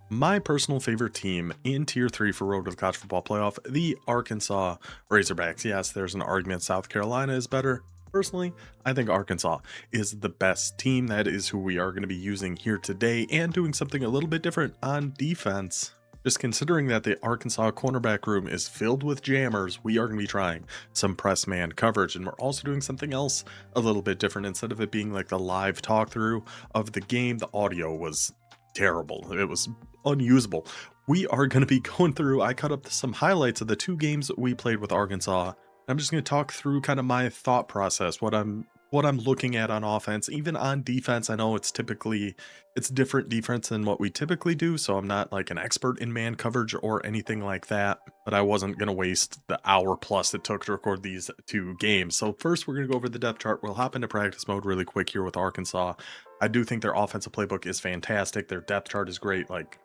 My personal favorite team in Tier 3 for Road to the College Football Playoff, the Arkansas Razorbacks. Yes, there's an argument South Carolina is better. Personally, I think Arkansas is the best team. That is who we are going to be using here today and doing something a little bit different on defense. Just considering that the Arkansas cornerback room is filled with jammers, we are going to be trying some press man coverage. And we're also doing something else a little bit different. Instead of it being like the live talk through of the game, the audio was terrible. It was unusable. We are going to be going through, I cut up some highlights of the two games that we played with Arkansas. I'm just going to talk through kind of my thought process, what I'm looking at on offense, even on defense. I know it's different defense than what we typically do, so I'm not like an expert in man coverage or anything like that, but I wasn't going to waste the hour plus it took to record these two games. So first we're going to go over the depth chart. We'll hop into practice mode really quick here with Arkansas. I do think their offensive playbook is fantastic. Their depth chart is great. Like,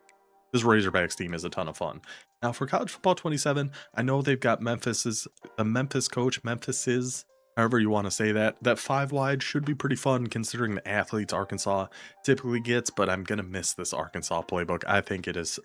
this Razorbacks team is a ton of fun. Now for College Football 27, I know they've got the Memphis coach, however you want to say that. That 5 wide should be pretty fun considering the athletes Arkansas typically gets, but I'm going to miss this Arkansas playbook. I think it's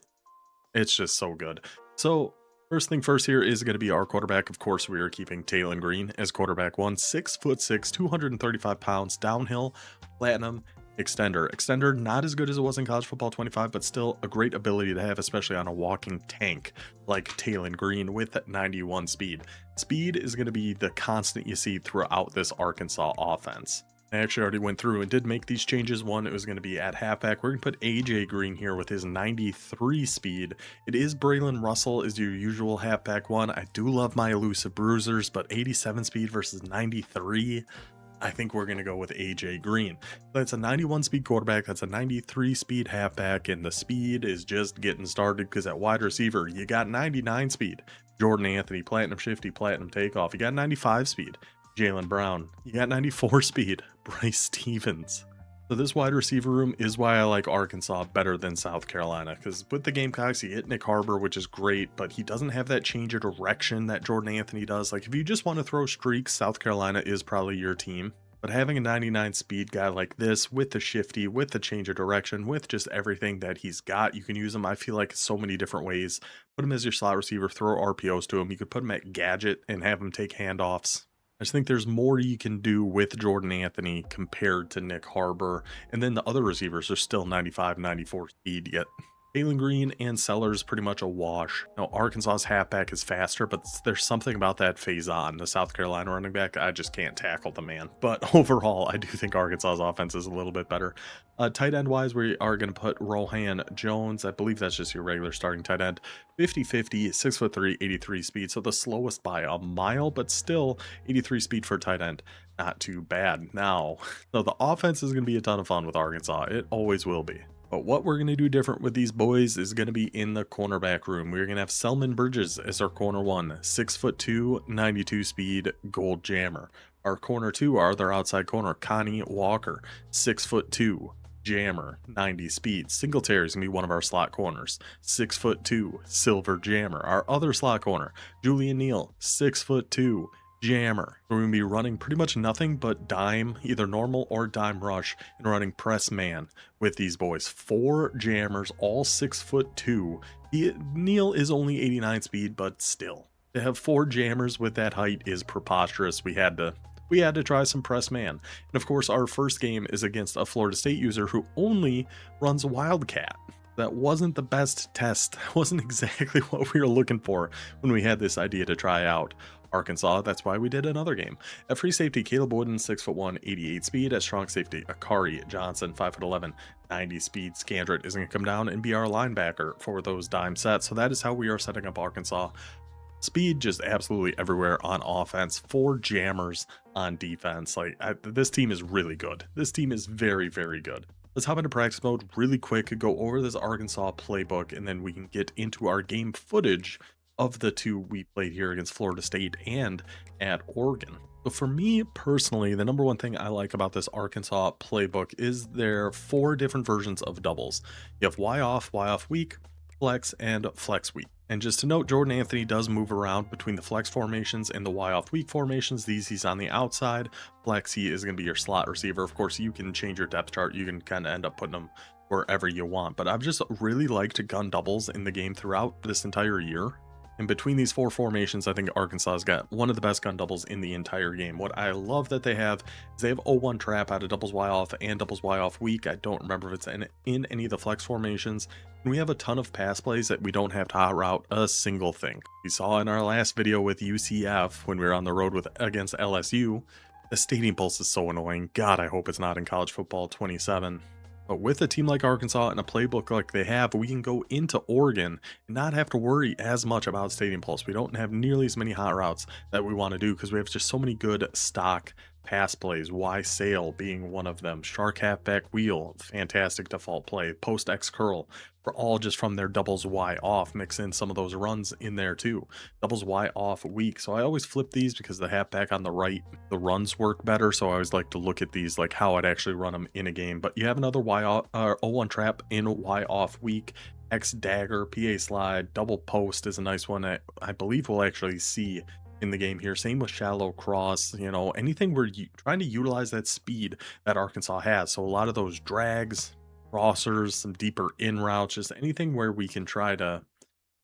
just so good. So first thing first here is going to be our quarterback. Of course, we are keeping Taylon Green as quarterback one, 6'6", 235 pounds, downhill, platinum, extender not as good as it was in College Football 25, but still a great ability to have, especially on a walking tank like Taylon Green with 91 speed. Speed is going to be the constant you see throughout this Arkansas offense. I actually already went through and did make these changes. One, it was going to be at halfback. We're going to put AJ Green here with his 93 speed. It is Braylon Russell is your usual halfback one. I do love my elusive bruisers, but 87 speed versus 93. I think we're going to go with AJ Green. That's a 91 speed quarterback. That's a 93 speed halfback. And the speed is just getting started because at wide receiver, you got 99 speed. Jordan Anthony, platinum shifty, platinum takeoff. You got 95 speed. Jalen Brown. You got 94 speed. Bryce Stevens. So this wide receiver room is why I like Arkansas better than South Carolina, because with the Gamecocks, you get Nick Harbor, which is great, but he doesn't have that change of direction that Jordan Anthony does. Like, if you just want to throw streaks, South Carolina is probably your team. But having a 99 speed guy like this, with the shifty, with the change of direction, with just everything that he's got, you can use him, I feel like, so many different ways. Put him as your slot receiver, throw RPOs to him. You could put him at gadget and have him take handoffs. I just think there's more you can do with Jordan Anthony compared to Nick Harbor. And then the other receivers are still 95, 94 speed, yet Taylon Green and Sellers pretty much a wash. Now, Arkansas's halfback is faster, but there's something about that phase on. The South Carolina running back, I just can't tackle the man. But overall, I do think Arkansas's offense is a little bit better. Tight end wise, we are going to put Rohan Jones. I believe that's just your regular starting tight end. 50-50, 6'3", 83 speed. So the slowest by a mile, but still 83 speed for tight end. Not too bad. Now, so the offense is going to be a ton of fun with Arkansas. It always will be. But what we're going to do different with these boys is going to be in the cornerback room. We're going to have Selman Bridges as our corner one, 6'2", 92 speed, gold jammer. Our corner two, our other outside corner, Connie Walker, 6'2", jammer, 90 speed. Singletary is going to be one of our slot corners, 6'2", silver jammer. Our other slot corner, Julian Neal, 6'2", jammer. We're going to be running pretty much nothing but dime, either normal or dime rush, and running press man with these boys. 4 jammers, all 6'2". Neal is only 89 speed, but still, to have 4 jammers with that height is preposterous. We had to try some press man. And of course, our first game is against a Florida State user who only runs Wildcat. That wasn't the best test. That wasn't exactly what we were looking for when we had this idea to try out Arkansas. That's why we did another game. At free safety, Caleb Wooden, 6'1", 88 speed. At strong safety, Akari Johnson, 5'11", 90 speed. Scandrett is going to come down and be our linebacker for those dime sets. So that is how we are setting up Arkansas. Speed just absolutely everywhere on offense. 4 jammers on defense. This team is really good. This team is very, very good. Let's hop into practice mode really quick, go over this Arkansas playbook, and then we can get into our game footage of the two we played here against Florida State and at Oregon. But for me personally, the number one thing I like about this Arkansas playbook is their 4 different versions of doubles. You have Y off week, flex, and flex week. And just to note, Jordan Anthony does move around between the flex formations and the Y off week formations. He's on the outside. Flex, he is going to be your slot receiver. Of course, you can change your depth chart. You can kind of end up putting him wherever you want. But I've just really liked gun doubles in the game throughout this entire year. And between these four formations, I think Arkansas's got one of the best gun doubles in the entire game. What I love that they have is they have 0-1 trap out of doubles Y off and doubles Y off weak. I don't remember if it's in any of the flex formations. And we have a ton of pass plays that we don't have to hot route a single thing. We saw in our last video with UCF when we were on the road against LSU. The stadium pulse is so annoying. God, I hope it's not in college football 27. But with a team like Arkansas and a playbook like they have, we can go into Oregon and not have to worry as much about stadium pulse. We don't have nearly as many hot routes that we want to do because we have just so many good stock pass plays. Y sail being one of them. Shark halfback wheel, fantastic default play. Post X curl, for all just from their doubles Y off. Mix in some of those runs in there too. Doubles Y off weak. So I always flip these because the halfback on the right, the runs work better. So I always like to look at these like how I'd actually run them in a game. But you have another Y off, 0-1 trap in Y off weak. X dagger, PA slide, double post is a nice one that I believe we'll actually see in the game here. Same with shallow cross, you know, anything where you trying to utilize that speed that Arkansas has. So a lot of those drags, crossers, some deeper in routes, just anything where we can try to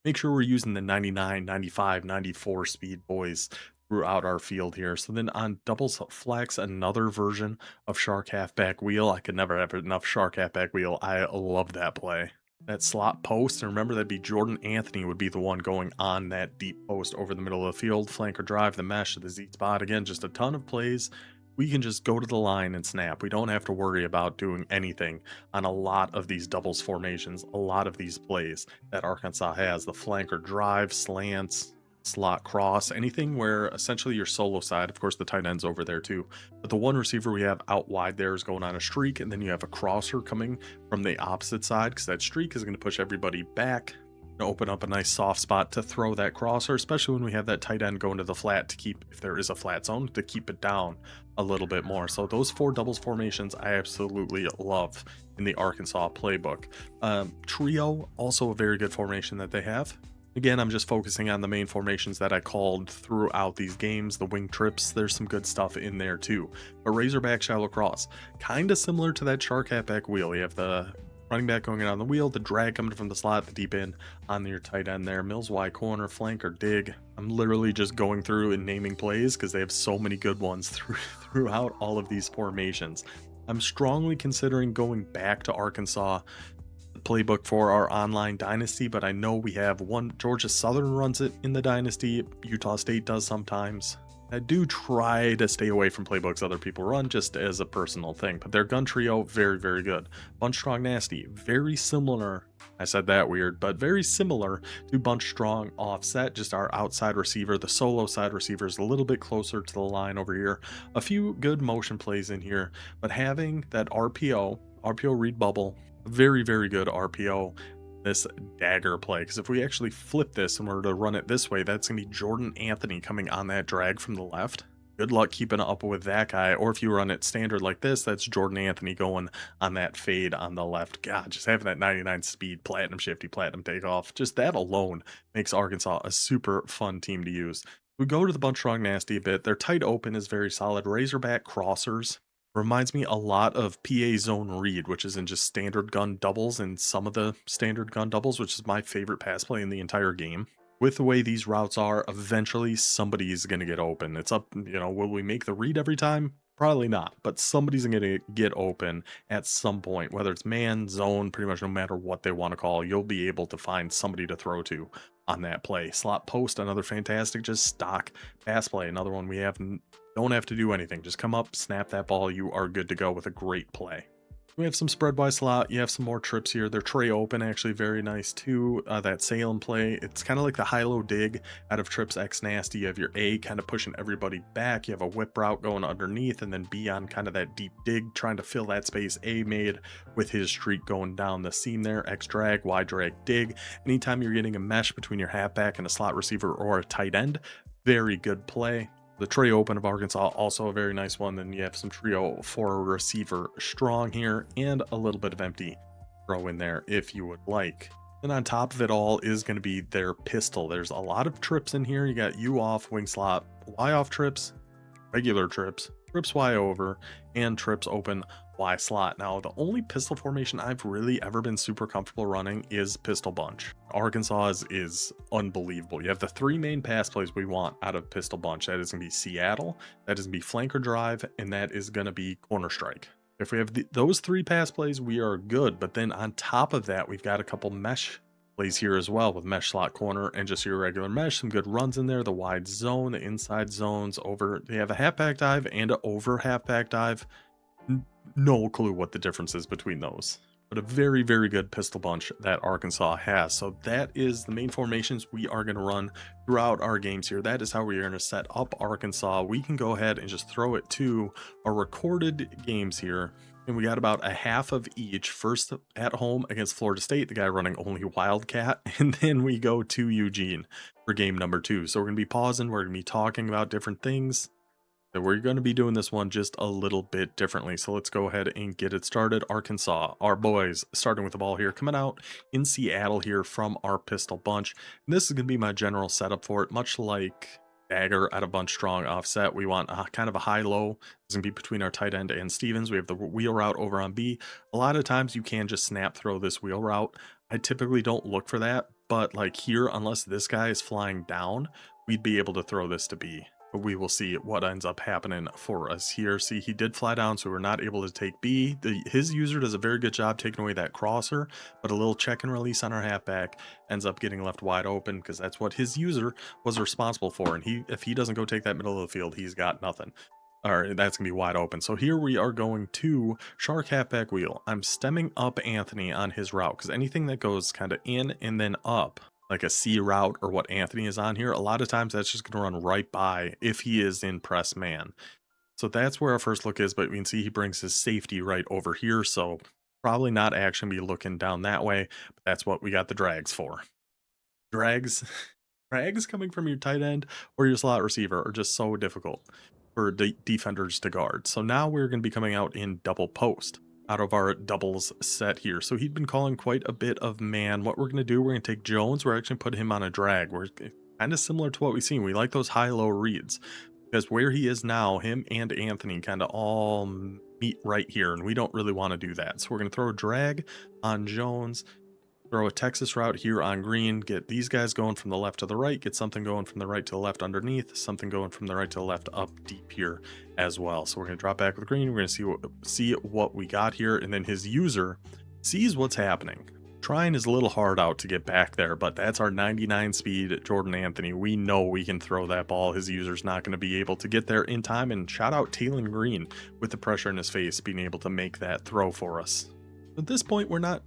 make sure we're using the 99, 95, 94 speed boys throughout our field here. So then on doubles flex, another version of shark halfback wheel. I could never have enough shark halfback wheel. I love that play. That slot post, and remember that'd be Jordan Anthony would be the one going on that deep post over the middle of the field, flanker drive, the mesh to the Z spot. Again, just a ton of plays. We can just go to the line and snap. We don't have to worry about doing anything on a lot of these doubles formations, a lot of these plays that Arkansas has. The flanker drive, slants, slot cross, anything where essentially your solo side, of course the tight end's over there too, but the one receiver we have out wide there is going on a streak, and then you have a crosser coming from the opposite side because that streak is going to push everybody back and open up a nice soft spot to throw that crosser, especially when we have that tight end going to the flat to keep, if there is a flat zone, to keep it down a little bit more. So those four doubles formations I absolutely love in the Arkansas playbook. Trio, also a very good formation that they have. Again, I'm just focusing on the main formations that I called throughout these games. The wing trips, there's some good stuff in there too. But Razorback shallow cross, kind of similar to that shark halfback wheel. You have the running back going in on the wheel, the drag coming from the slot, the deep end on your tight end there. Mills Y corner, flank or dig. I'm literally just going through and naming plays because they have so many good ones throughout all of these formations. I'm strongly considering going back to Arkansas playbook for our online dynasty, but I know we have one. Georgia Southern runs it in the dynasty. Utah State does sometimes. I do try to stay away from playbooks other people run just as a personal thing, but their gun trio, very, very good. Bunch Strong Nasty, very similar. I said that weird, but very similar to Bunch Strong Offset, just our outside receiver. The solo side receiver is a little bit closer to the line over here. A few good motion plays in here, but having that RPO read bubble, very, very good RPO, this dagger play, because if we actually flip this and we're to run it this way, that's going to be Jordan Anthony coming on that drag from the left. Good luck keeping up with that guy. Or if you run it standard like this, that's Jordan Anthony going on that fade on the left. God, just having that 99 speed, platinum shifty, platinum takeoff, just that alone makes Arkansas a super fun team to use. We go to the Bunch Strong Nasty a bit. Their tight open is very solid. Razorback crossers reminds me a lot of PA zone read, which is in just standard gun doubles and some of the standard gun doubles, which is my favorite pass play in the entire game. With the way these routes are, eventually somebody's going to get open. It's up, you know, will we make the read every time? Probably not, but somebody's going to get open at some point, whether it's man, zone, pretty much no matter what they want to call, you'll be able to find somebody to throw to on that play. Slot post, another fantastic, just stock pass play. Another one we don't have to do anything. Just come up, snap that ball. You are good to go with a great play. We have some spread wide slot. You have some more trips here. Their tray open, actually very nice too. That Salem play, it's kind of like the high-low dig out of trips X nasty. You have your A kind of pushing everybody back. You have a whip route going underneath, and then B on kind of that deep dig, trying to fill that space. A made with his streak going down the seam there. X drag, Y drag, dig. Anytime you're getting a mesh between your halfback and a slot receiver or a tight end, very good play. The trio open of Arkansas, also a very nice one. Then you have some trio for a receiver strong here and a little bit of empty throw in there if you would like. And on top of it all is going to be their pistol. There's a lot of trips in here. You got U off, wing slot, Y off trips, regular trips, trips Y over, and trips open Y slot. Now, the only pistol formation I've really ever been super comfortable running is pistol bunch. Arkansas is unbelievable. You have the three main pass plays we want out of pistol bunch. That is going to be Seattle, that is going to be flanker drive, and that is going to be corner strike. If we have those three pass plays, we are good. But then on top of that, we've got a couple mesh plays here as well with mesh slot corner and just your regular mesh. Some good runs in there. The wide zone, the inside zones over. They have a halfback dive and an over halfback dive. No clue what the difference is between those, but a very, very good pistol bunch that Arkansas has. So that is the main formations we are going to run throughout our games here. That is how we are going to set up Arkansas. We can go ahead and just throw it to our recorded games here. And we got about a half of each. First at home against Florida State, the guy running only Wildcat. And then we go to Eugene for game number 2. So we're going to be pausing. We're going to be talking about different things. So we're going to be doing this one just a little bit differently. So let's go ahead and get it started. Arkansas, our boys, starting with the ball here, coming out in Seattle here from our pistol bunch. And this is going to be my general setup for it, much like dagger at a bunch strong offset. We want kind of a high-low. It's going to be between our tight end and Stevens. We have the wheel route over on B. A lot of times you can just snap throw this wheel route. I typically don't look for that, but like here, unless this guy is flying down, we'd be able to throw this to B. But we will see what ends up happening for us here. See, he did fly down, so we're not able to take B. His user does a very good job taking away that crosser, but a little check and release on our halfback ends up getting left wide open because that's what his user was responsible for. And if he doesn't go take that middle of the field, he's got nothing. All right, that's going to be wide open. So here we are going to shark halfback wheel. I'm stemming up Anthony on his route because anything that goes kind of in and then up, like a C route or what Anthony is on here, a lot of times that's just going to run right by if he is in press man. So that's where our first look is, but we can see he brings his safety right over here. So probably not actually be looking down that way, but that's what we got the drags for. Drags coming from your tight end or your slot receiver are just so difficult for defenders to guard. So now we're going to be coming out in double post out of our doubles set here. So he'd been calling quite a bit of man. What we're going to do, we're going to take Jones. We're actually put him on a drag. We're kind of similar to what we've seen. We like those high-low reads because where he is now, him and Anthony kind of all meet right here, and we don't really want to do that. So we're going to throw a drag on Jones, throw a Texas route here on green, get these guys going from the left to the right, get something going from the right to the left underneath, something going from the right to the left up deep here as well. So we're going to drop back with green. We're going to see what we got here, and then his user sees what's happening. Trying is a little hard out to get back there, but that's our 99 speed Jordan Anthony. We know we can throw that ball. His user's not going to be able to get there in time, and shout out Taylon Green with the pressure in his face being able to make that throw for us. At this point, we're not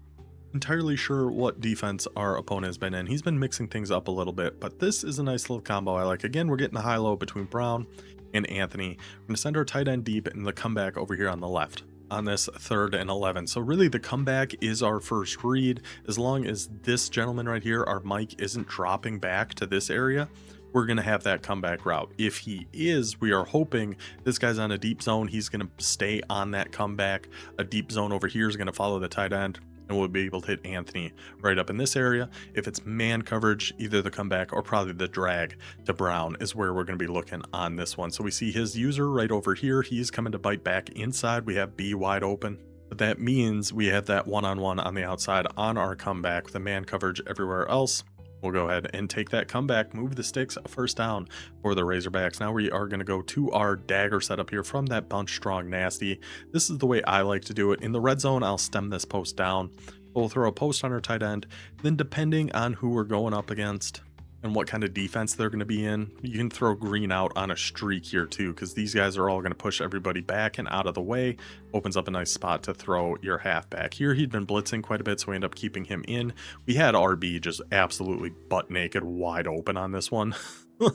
entirely sure what defense our opponent has been in. He's been mixing things up a little bit, but this is a nice little combo I like. Again, we're getting a high-low between Brown and Anthony. We're going to send our tight end deep and the comeback over here on the left on this 3rd and 11. So really the comeback is our first read. As long as this gentleman right here, our Mike, isn't dropping back to this area, we're going to have that comeback route. If he is, we are hoping this guy's on a deep zone. He's going to stay on that comeback. A deep zone over here is going to follow the tight end, and we'll be able to hit Anthony right up in this area. If it's man coverage, either the comeback or probably the drag to Brown is where we're going to be looking on this one. So we see his user right over here. He's coming to bite back inside. We have B wide open. But that means we have that one-on-one on the outside on our comeback with the man coverage everywhere else. We'll go ahead and take that comeback, move the sticks, first down for the Razorbacks. Now we are going to go to our dagger setup here from that bunch strong nasty. This is the way I like to do it. In the red zone, I'll stem this post down. We'll throw a post on our tight end. Then depending on who we're going up against and what kind of defense they're going to be in, you can throw green out on a streak here too, because these guys are all going to push everybody back and out of the way. Opens up a nice spot to throw your halfback. Here he'd been blitzing quite a bit, so we end up keeping him in. We had RB just absolutely butt naked wide open on this one.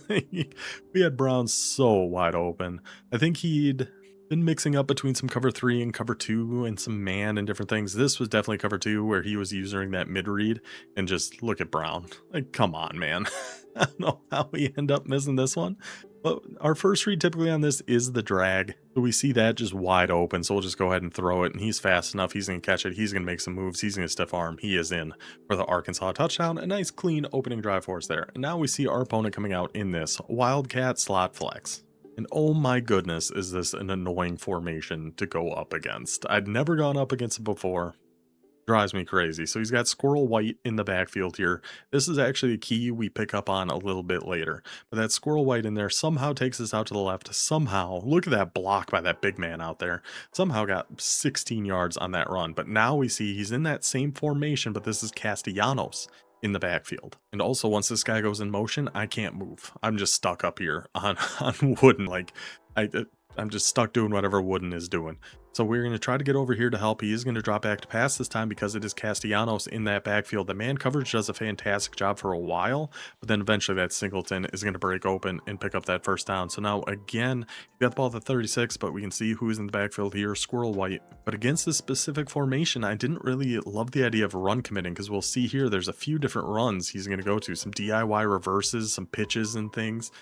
We had Brown so wide open. I think he'd been mixing up between some cover 3 and cover 2 and some man and different things. This was definitely cover 2 where he was using that mid read, and just look at Brown. Like, come on, man. I don't know how we end up missing this one, but our first read typically on this is the drag. So we see that just wide open, so we'll just go ahead and throw it, and he's fast enough. He's going to catch it. He's going to make some moves. He's going to stiff arm. He is in for the Arkansas touchdown. A nice clean opening drive for us there. And now we see our opponent coming out in this Wildcat slot flex. And oh my goodness, is this an annoying formation to go up against. I'd never gone up against it before. Drives me crazy. So he's got Squirrel White in the backfield here. This is actually a key we pick up on a little bit later. But that Squirrel White in there somehow takes us out to the left. Somehow, look at that block by that big man out there. Somehow got 16 yards on that run. But now we see he's in that same formation, but this is Castellanos in the backfield. And also, once this guy goes in motion, I can't move. I'm just stuck up here on, on Wooden. Like, I'm just stuck doing whatever Wooden is doing. So we're going to try to get over here to help. He is going to drop back to pass this time because it is Castellanos in that backfield. The man coverage does a fantastic job for a while, but then eventually that Singleton is going to break open and pick up that first down. So now again, he got the ball at the 36, but we can see who is in the backfield here, Squirrel White. But against this specific formation, I didn't really love the idea of run committing because we'll see here there's a few different runs he's going to go to. Some DIY reverses, some pitches and things.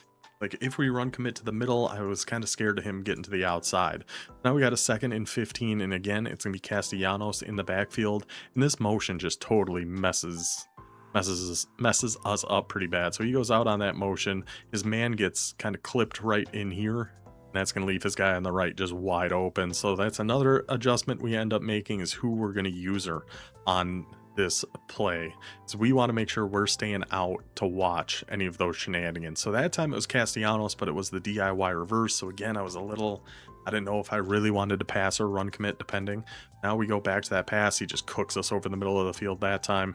Like, if we run commit to the middle, I was kind of scared of him getting to the outside. Now we got a 2nd and 15, and again, it's going to be Castellanos in the backfield. And this motion just totally messes us up pretty bad. So he goes out on that motion. His man gets kind of clipped right in here. And that's going to leave his guy on the right just wide open. So that's another adjustment we end up making, is who we're going to use her on this play. So we want to make sure we're staying out to watch any of those shenanigans. So that time it was Castellanos, but it was the DIY reverse. So again, I didn't know if I really wanted to pass or run commit, depending. Now we go back to that pass. He just cooks us over the middle of the field that time.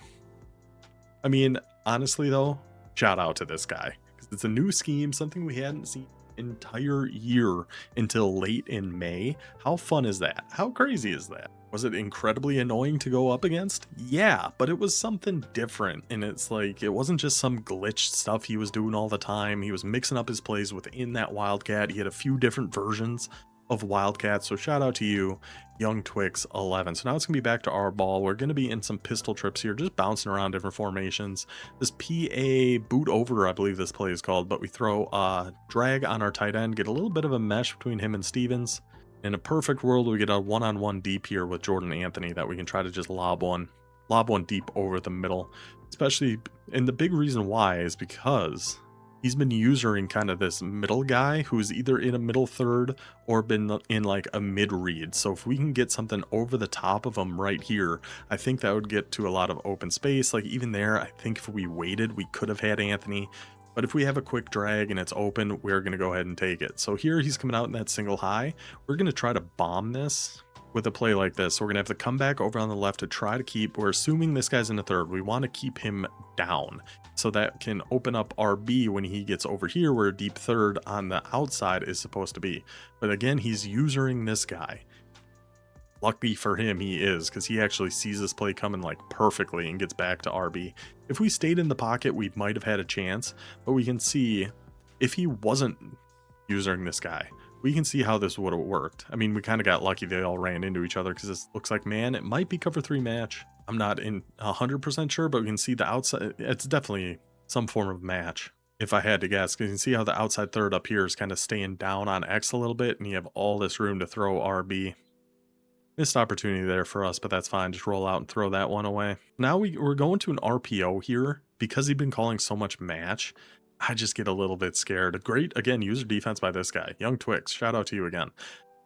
I mean, honestly though, shout out to this guy, because it's a new scheme, something we hadn't seen entire year until late in May. How fun is that? How crazy is that? Was it incredibly annoying to go up against? Yeah, but it was something different. And it's like, it wasn't just some glitched stuff he was doing all the time. He was mixing up his plays within that Wildcat. He had a few different versions of Wildcat. So shout out to you, Young Twix 11. So now it's gonna be back to our ball. We're gonna be in some pistol trips here, just bouncing around different formations. This PA boot over, I believe this play is called, but we throw drag on our tight end, get a little bit of a mesh between him and Stevens. In a perfect world, we get a one-on-one deep here with Jordan Anthony that we can try to just lob one deep over the middle. Especially, and the big reason why is because he's been using kind of this middle guy who's either in a middle third or been in like a mid read. So if we can get something over the top of him right here, I think that would get to a lot of open space. Like even there, I think if we waited, we could have had Anthony. But if we have a quick drag and it's open, we're going to go ahead and take it. So here he's coming out in that single high. We're going to try to bomb this with a play like this. So we're going to have to come back over on the left to try to keep, we're assuming this guy's in the third. We want to keep him down so that can open up RB when he gets over here where a deep third on the outside is supposed to be. But again, he's using this guy. Lucky for him he is, because he actually sees this play coming like perfectly and gets back to RB. If we stayed in the pocket, we might have had a chance, but we can see if he wasn't using this guy, we can see how this would have worked. I mean, we kind of got lucky they all ran into each other because this looks like, man, it might be cover 3 match. I'm not in 100% sure, but we can see the outside. It's definitely some form of match, if I had to guess, because you can see how the outside third up here is kind of staying down on X a little bit, and you have all this room to throw RB. Missed opportunity there for us, but that's fine. Just roll out and throw that one away. Now we're going to an RPO here. Because he's been calling so much match, I just get a little bit scared. Great, again, user defense by this guy. Young Twix, shout out to you again.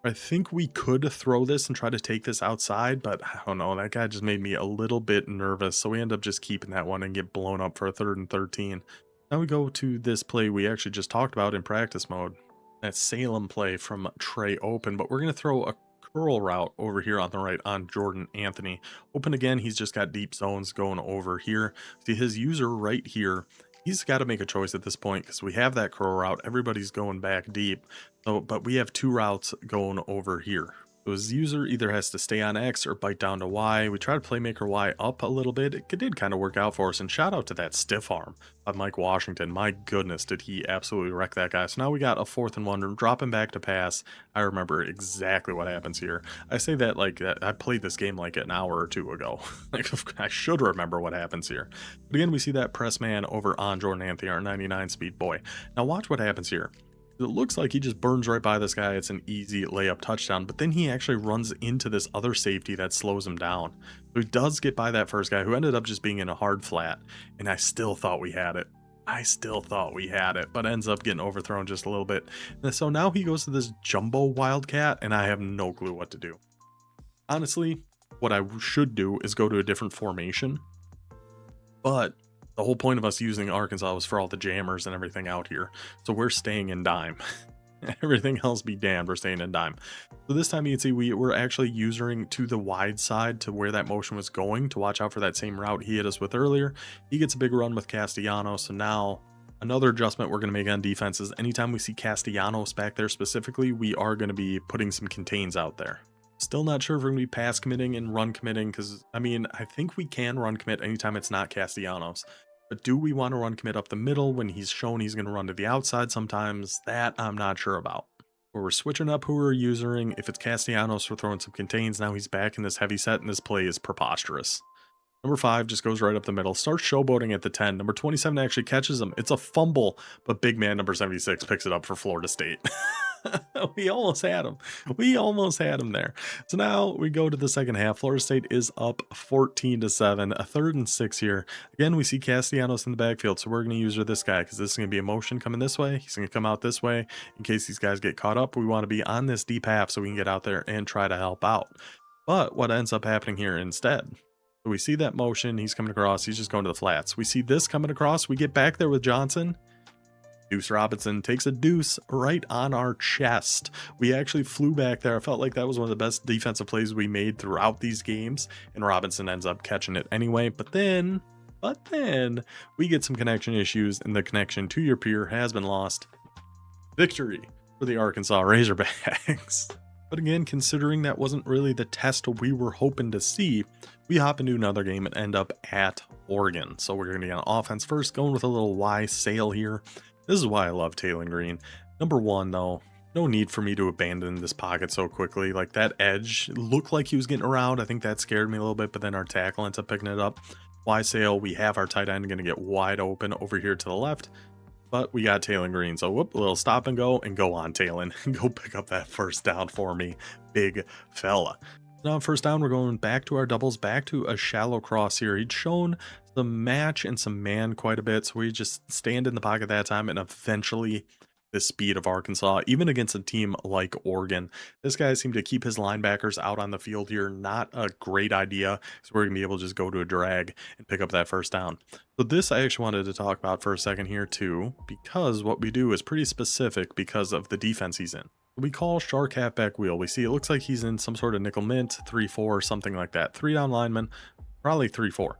I think we could throw this and try to take this outside, but I don't know. That guy just made me a little bit nervous. So we end up just keeping that one and get blown up for a 3rd and 13. Now we go to this play we actually just talked about in practice mode. That Salem play from Trey Open, but we're going to throw a curl route over here on the right on Jordan Anthony. Open again, he's just got deep zones going over here. See his user right here, he's got to make a choice at this point because we have that curl route. Everybody's going back deep. So, but we have 2 routes going over here. So his user either has to stay on X or bite down to Y. We tried Playmaker Y up a little bit. It did kind of work out for us. And shout out to that stiff arm by Mike Washington. My goodness, did he absolutely wreck that guy. So now we got a 4th and 1, dropping back to pass. I remember exactly what happens here. I say that like I played this game like an hour or 2 ago. Like I should remember what happens here. But again, we see that press man over on Jordan Anthony, our 99 speed boy. Now watch what happens here. It looks like he just burns right by this guy. It's an easy layup touchdown, but then he actually runs into this other safety that slows him down. So he does get by that first guy who ended up just being in a hard flat, and I still thought we had it. I still thought we had it, but ends up getting overthrown just a little bit. And so now he goes to this jumbo wildcat, and I have no clue what to do. Honestly, what I should do is go to a different formation, but the whole point of us using Arkansas was for all the jammers and everything out here. So we're staying in dime. Everything else be damned, we're staying in dime. So this time you can see we were actually using to the wide side to where that motion was going to watch out for that same route he hit us with earlier. He gets a big run with Castellanos. So now another adjustment we're going to make on defense is anytime we see Castellanos back there specifically, we are going to be putting some contains out there. Still not sure if we're going to be pass committing and run committing, because I mean, I think we can run commit anytime it's not Castellanos. But do we want to run commit up the middle when he's shown he's going to run to the outside sometimes? That I'm not sure about. But we're switching up who we're using. If it's Castellanos, we're throwing some contains. Now he's back in this heavy set, and this play is preposterous. Number 5 just goes right up the middle, starts showboating at the 10. Number 27 actually catches him. It's a fumble, but big man number 76 picks it up for Florida State. We almost had him. We almost had him there. So now we go to the second half. Florida State is up 14-7, a 3rd and 6 here. Again, we see Castellanos in the backfield, so we're going to use this guy because this is going to be a motion coming this way. He's going to come out this way. In case these guys get caught up, we want to be on this deep half so we can get out there and try to help out. But what ends up happening here instead? So we see that motion. He's coming across. He's just going to the flats. We see this coming across. We get back there with Johnson. Deuce Robinson takes a deuce right on our chest. We actually flew back there. I felt like that was one of the best defensive plays we made throughout these games, and Robinson ends up catching it anyway. But then we get some connection issues, and the connection to your peer has been lost. Victory for the Arkansas Razorbacks. But again, considering that wasn't really the test we were hoping to see, we hop into another game and end up at Oregon. So we're going to be on offense first, going with a little Y sail here. This is why I love Taylon Green. Number 1, though, no need for me to abandon this pocket so quickly. Like, that edge looked like he was getting around. I think that scared me a little bit, but then our tackle ends up picking it up. Y sail, we have our tight end going to get wide open over here to the left, but we got Taylon Green. So whoop, a little stop and go on, Taylon. Go pick up that first down for me, big fella. Now, first down, we're going back to our doubles, back to a shallow cross here. He'd shown some match and some man quite a bit, so we just stand in the pocket that time, and eventually the speed of Arkansas, even against a team like Oregon. This guy seemed to keep his linebackers out on the field here. Not a great idea, so we're going to be able to just go to a drag and pick up that first down. So this I actually wanted to talk about for a second here too, because what we do is pretty specific because of the defense he's in. We call shark halfback wheel. We see it looks like he's in some sort of nickel mint, 3-4 or something like that. 3 down linemen, probably 3-4.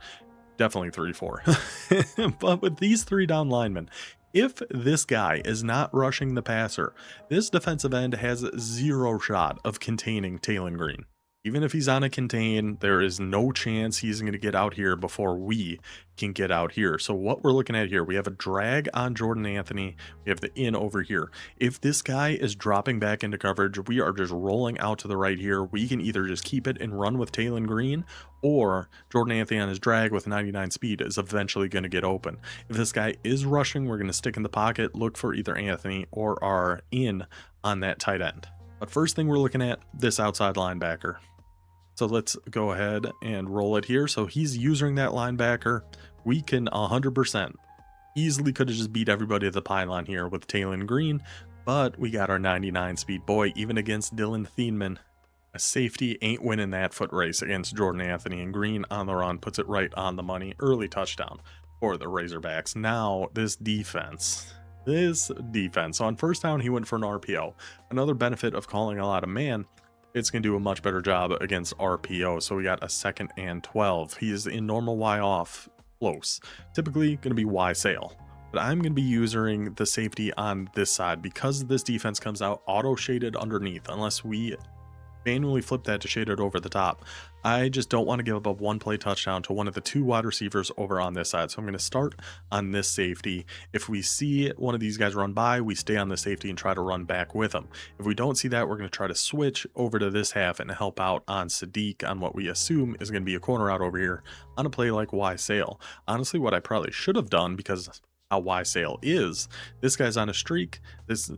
Definitely 3-4. But with these 3 down linemen, if this guy is not rushing the passer, this defensive end has 0 shot of containing Taylon Green. Even if he's on a contain, there is no chance he's going to get out here before we can get out here. So what we're looking at here, we have a drag on Jordan Anthony. We have the in over here. If this guy is dropping back into coverage, we are just rolling out to the right here. We can either just keep it and run with Taylon Green, or Jordan Anthony on his drag with 99 speed is eventually going to get open. If this guy is rushing, we're going to stick in the pocket, look for either Anthony or our in on that tight end. But first thing we're looking at, this outside linebacker. So let's go ahead and roll it here. So he's using that linebacker. We can 100% easily could have just beat everybody at the pylon here with Taylon Green, but we got our 99 speed boy. Even against Dylan Thieneman, a safety ain't winning that foot race against Jordan Anthony, and Green on the run puts it right on the money. Early touchdown for the Razorbacks. Now this defense. So on first down, he went for an RPO. Another benefit of calling a lot of man, it's going to do a much better job against RPO. So we got a 2nd and 12. He is in normal Y off close. Typically going to be Y sail. But I'm going to be using the safety on this side because this defense comes out auto shaded underneath unless we manually flip that to shade it over the top. I just don't want to give up a 1-play touchdown to one of the 2 wide receivers over on this side. So I'm going to start on this safety. If we see one of these guys run by, we stay on the safety and try to run back with them. If we don't see that, we're going to try to switch over to this half and help out on Sadiq on what we assume is going to be a corner out over here on a play like Y sail. Honestly, what I probably should have done, because how Y sail is, this guy's on a streak, this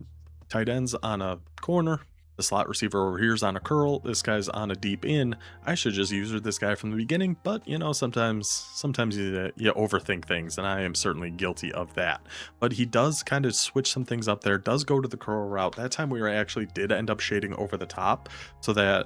tight end's on a corner, The slot receiver over here is on a curl. This guy's on a deep in. I should just use this guy from the beginning, but you know, sometimes you overthink things, and I am certainly guilty of that. But he does kind of switch some things up there, does go to the curl route. That time we actually did end up shading over the top so that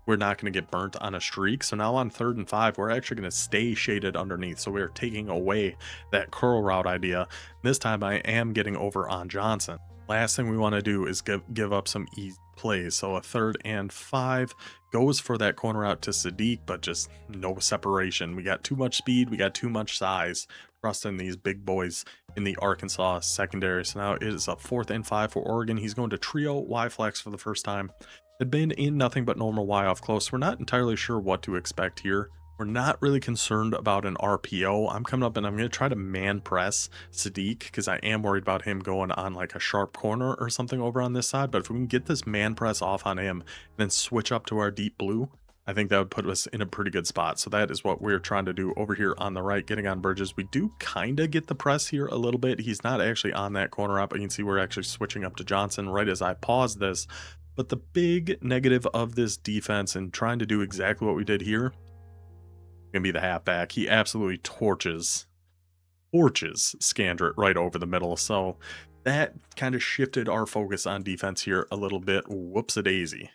we're not going to get burnt on a streak. So now on 3rd and 5, we're actually going to stay shaded underneath. So we're taking away that curl route idea. This time I am getting over on Johnson. Last thing we want to do is give up some easy plays. So a 3rd and 5 goes for that corner out to Sadiq, but just no separation. We got too much speed. We got too much size. Trusting these big boys in the Arkansas secondary. So now it is a 4th and 5 for Oregon. He's going to trio Y flex for the first time. Had been in nothing but normal Y off close. We're not entirely sure what to expect here. We're not really concerned about an RPO. I'm coming up and I'm going to try to man press Sadiq because I am worried about him going on like a sharp corner or something over on this side. But if we can get this man press off on him and then switch up to our deep blue, I think that would put us in a pretty good spot. So that is what we're trying to do over here on the right, getting on Bridges. We do kind of get the press here a little bit. He's not actually on that corner up, but you can see we're actually switching up to Johnson right as I pause this. But the big negative of this defense and trying to do exactly what we did here gonna be the halfback. He absolutely torches Scandrett right over the middle. So that kind of shifted our focus on defense here a little bit. Whoops-a-daisy.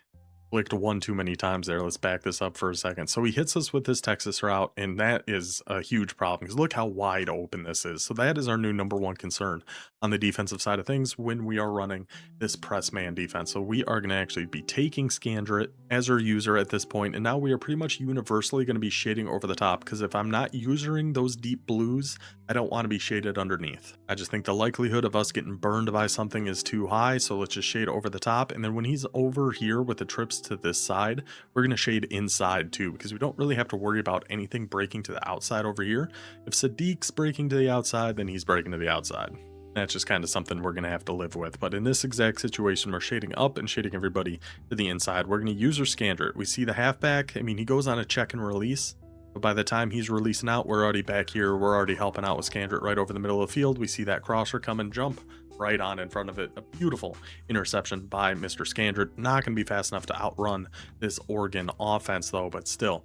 Clicked one too many times there. Let's back this up for a second. So he hits us with this Texas route, and that is a huge problem because look how wide open this is. So that is our new #1 concern on the defensive side of things when we are running this press man defense. So we are going to actually be taking Scandrett as our user at this point, and now we are pretty much universally going to be shading over the top because if I'm not using those deep blues, I don't want to be shaded underneath. I just think the likelihood of us getting burned by something is too high, so let's just shade over the top. And then when he's over here with the trips to this side, we're going to shade inside too because we don't really have to worry about anything breaking to the outside over here. If Sadiq's breaking to the outside, then he's breaking to the outside. That's just kind of something we're going to have to live with. But in this exact situation, we're shading up and shading everybody to the inside. We're going to use our Scandrett. We see the halfback. I mean, he goes on a check and release. But by the time he's releasing out, we're already back here. We're already helping out with Scandrett right over the middle of the field. We see that crosser come and jump right on in front of it. A beautiful interception by Mr. Scandrett. Not going to be fast enough to outrun this Oregon offense, though, but still.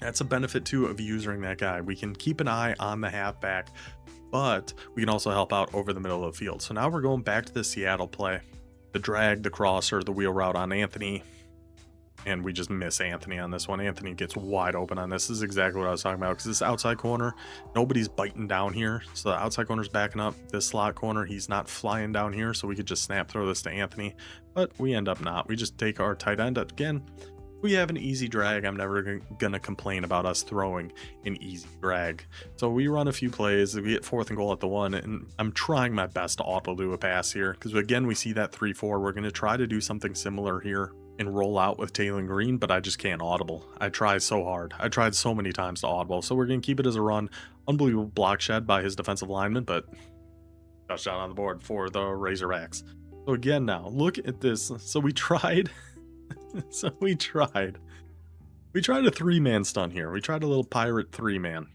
That's a benefit, too, of using that guy. We can keep an eye on the halfback, but we can also help out over the middle of the field. So now we're going back to the Seattle play. The drag, the crosser, the wheel route on Anthony. And we just miss Anthony on this one. Anthony gets wide open on this. This is exactly what I was talking about because this outside corner, nobody's biting down here. So the outside corner's backing up. This slot corner, he's not flying down here. So we could just snap throw this to Anthony. But we end up not. We just take our tight end. Again, we have an easy drag. I'm never going to complain about us throwing an easy drag. So we run a few plays. We get 4th and goal at the 1. And I'm trying my best to auto do a pass here. Because again, we see that 3-4. We're going to try to do something similar here and roll out with Taylor Green, but I just can't audible. I tried so hard. I tried so many times to audible. So we're going to keep it as a run. Unbelievable block shed by his defensive lineman, but touchdown on the board for the Razorbacks. So again now, look at this. So we tried. We tried a 3-man stunt here. We tried a little pirate 3-man.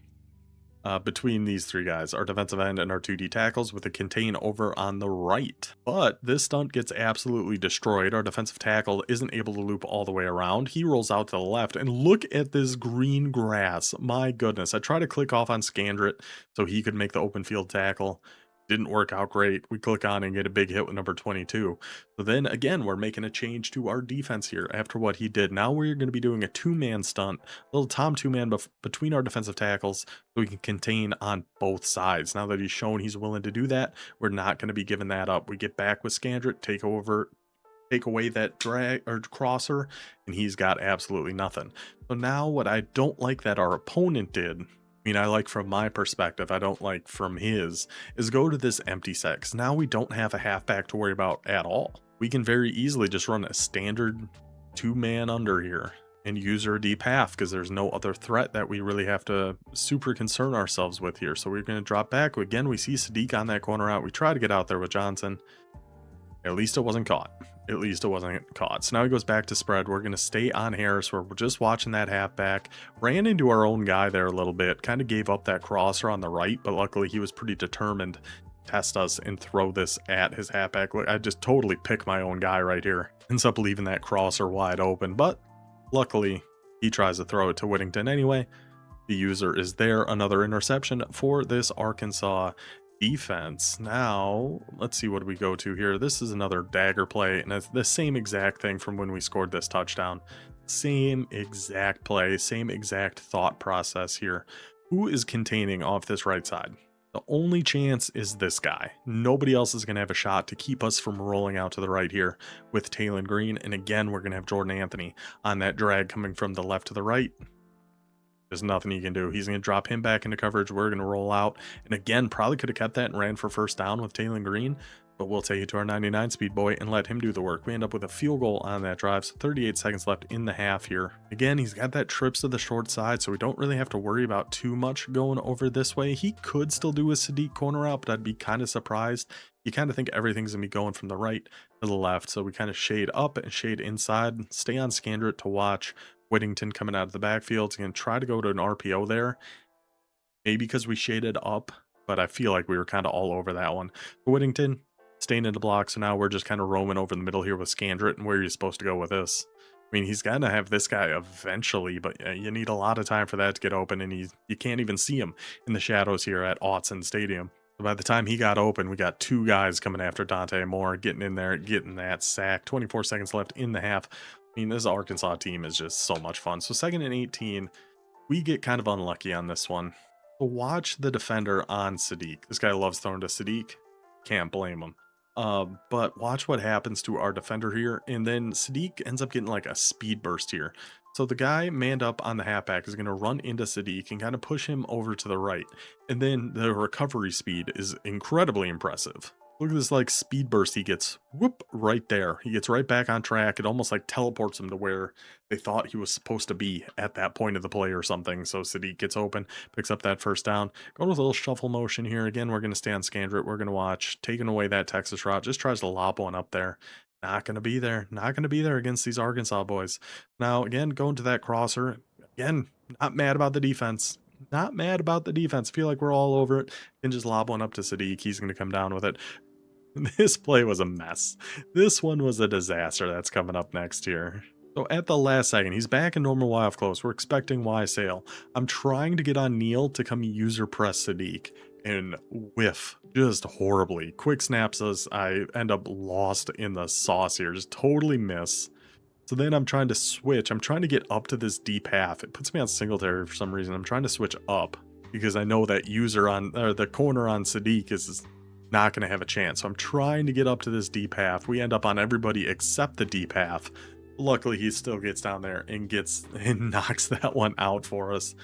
Between these 3 guys, our defensive end and our 2D tackles with a contain over on the right. But this stunt gets absolutely destroyed. Our defensive tackle isn't able to loop all the way around. He rolls out to the left and look at this green grass. My goodness. I try to click off on Scandrett so he could make the open field tackle. Didn't work out great. We click on and get a big hit with number 22. So then again, we're making a change to our defense here after what he did. Now we're going to be doing a 2-man stunt, a little Tom 2-man between our defensive tackles so we can contain on both sides. Now that he's shown he's willing to do that, we're not going to be giving that up. We get back with Scandrett, take away that drag or crosser, and he's got absolutely nothing. So now what I don't like that our opponent did, I like from my perspective, I don't like from his, is go to this empty set. 'Cause now we don't have a halfback to worry about at all. We can very easily just run a standard 2-man under here and use our deep half because there's no other threat that we really have to super concern ourselves with here. So we're going to drop back. Again, we see Sadiq on that corner out. We try to get out there with Johnson. At least it wasn't caught. So now he goes back to spread. We're going to stay on Harris. We're just watching that halfback. Ran into our own guy there a little bit. Kind of gave up that crosser on the right, but luckily he was pretty determined test us and throw this at his halfback. Look, I just totally pick my own guy right here. Ends up leaving that crosser wide open, but luckily he tries to throw it to Whittington anyway. The user is there. Another interception for this Arkansas defense. Now, let's see what we go to here. This is another dagger play, and it's the same exact thing from when we scored this touchdown. Same exact play, same exact thought process here. Who is containing off this right side? The only chance is this guy. Nobody else is going to have a shot to keep us from rolling out to the right here with Taylor Green. And again, we're going to have Jordan Anthony on that drag coming from the left to the right. There's nothing he can do. He's going to drop him back into coverage. We're going to roll out. And again, probably could have kept that and ran for first down with Taylor Green. But we'll take it to our 99 speed boy and let him do the work. We end up with a field goal on that drive. So 38 seconds left in the half here. Again, he's got that trips to the short side, so we don't really have to worry about too much going over this way. He could still do a Sadiq corner out, but I'd be kind of surprised. You kind of think everything's going to be going from the right to the left. So we kind of shade up and shade inside. Stay on Scandrett to watch Whittington coming out of the backfield. He's going to try to go to an RPO there. Maybe because we shaded up, but I feel like we were kind of all over that one. Whittington staying in the block, so now we're just kind of roaming over the middle here with Scandrett, and where are you supposed to go with this? I mean, he's got to have this guy eventually, but you need a lot of time for that to get open, and you can't even see him in the shadows here at Autzen Stadium. So by the time he got open, we got two guys coming after Dante Moore, getting in there, getting that sack. 24 seconds left in the half. I mean, this Arkansas team is just so much fun. So 2nd and 18, we get kind of unlucky on this one. So watch the defender on Sadiq. This guy loves throwing to Sadiq. Can't blame him. But watch what happens to our defender here. And then Sadiq ends up getting like a speed burst here. So the guy manned up on the halfback is going to run into Sadiq and kind of push him over to the right. And then the recovery speed is incredibly impressive. Look at this like speed burst he gets, whoop, right there. He gets right back on track. It almost like teleports him to where they thought he was supposed to be at that point of the play or something. So Sadiq gets open, picks up that first down. Going with a little shuffle motion here. Again, we're going to stay on Scandrett. We're going to watch. Taking away that Texas route. Just tries to lob one up there. Not going to be there. Not going to be there against these Arkansas boys. Now, again, going to that crosser. Again, not mad about the defense. Not mad about the defense. Feel like we're all over it. Can just lob one up to Sadiq. He's going to come down with it. This play was a mess. This one was a disaster that's coming up next here. So at the last second, he's back in normal Y off close. We're expecting Y sail. I'm trying to get on Neil to come user press Sadiq and whiff just horribly. Quick snaps us. I end up lost in the sauce here. Just totally miss. So then I'm trying to switch. I'm trying to get up to this deep half. It puts me on Singletary for some reason. I'm trying to switch up because I know that user on or the corner on Sadiq is not going to have a chance. So I'm trying to get up to this deep half. We end up on everybody except the deep half. Luckily, he still gets down there and knocks that one out for us.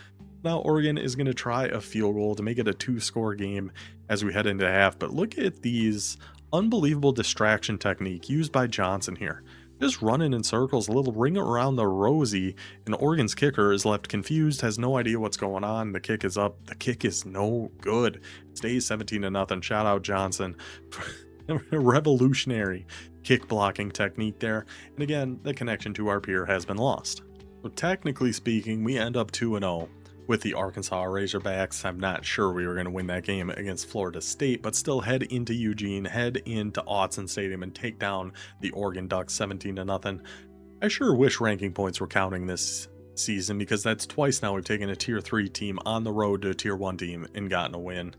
Now Oregon is going to try a field goal to make it a 2-score game as we head into half. But look at these unbelievable distraction technique used by Johnson here. Just running in circles, a little ring around the rosy, and Oregon's kicker is left confused, has no idea what's going on. The kick is up. The kick is no good. It stays 17-0. Shout out Johnson. Revolutionary kick blocking technique there. And again, the connection to our peer has been lost. So technically speaking, we end up 2-0 with the Arkansas Razorbacks. I'm not sure we were going to win that game against Florida State, but still head into Eugene, head into Autzen Stadium, and take down the Oregon Ducks 17-0. I sure wish ranking points were counting this season, because that's twice now we've taken a tier 3 team on the road to a tier 1 team and gotten a win.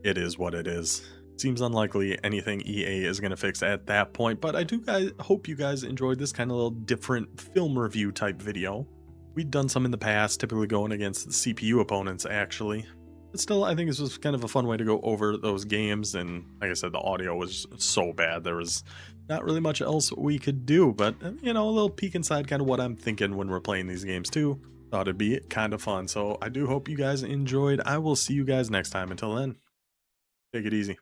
It is what it is. Seems unlikely anything EA is going to fix at that point, but I do hope you guys enjoyed this kind of little different film review type video. We'd done some in the past, typically going against the CPU opponents, actually. But still, I think this was kind of a fun way to go over those games, and like I said, the audio was so bad, there was not really much else we could do, but, you know, a little peek inside kind of what I'm thinking when we're playing these games too. Thought it'd be kind of fun, so I do hope you guys enjoyed. I will see you guys next time. Until then, take it easy.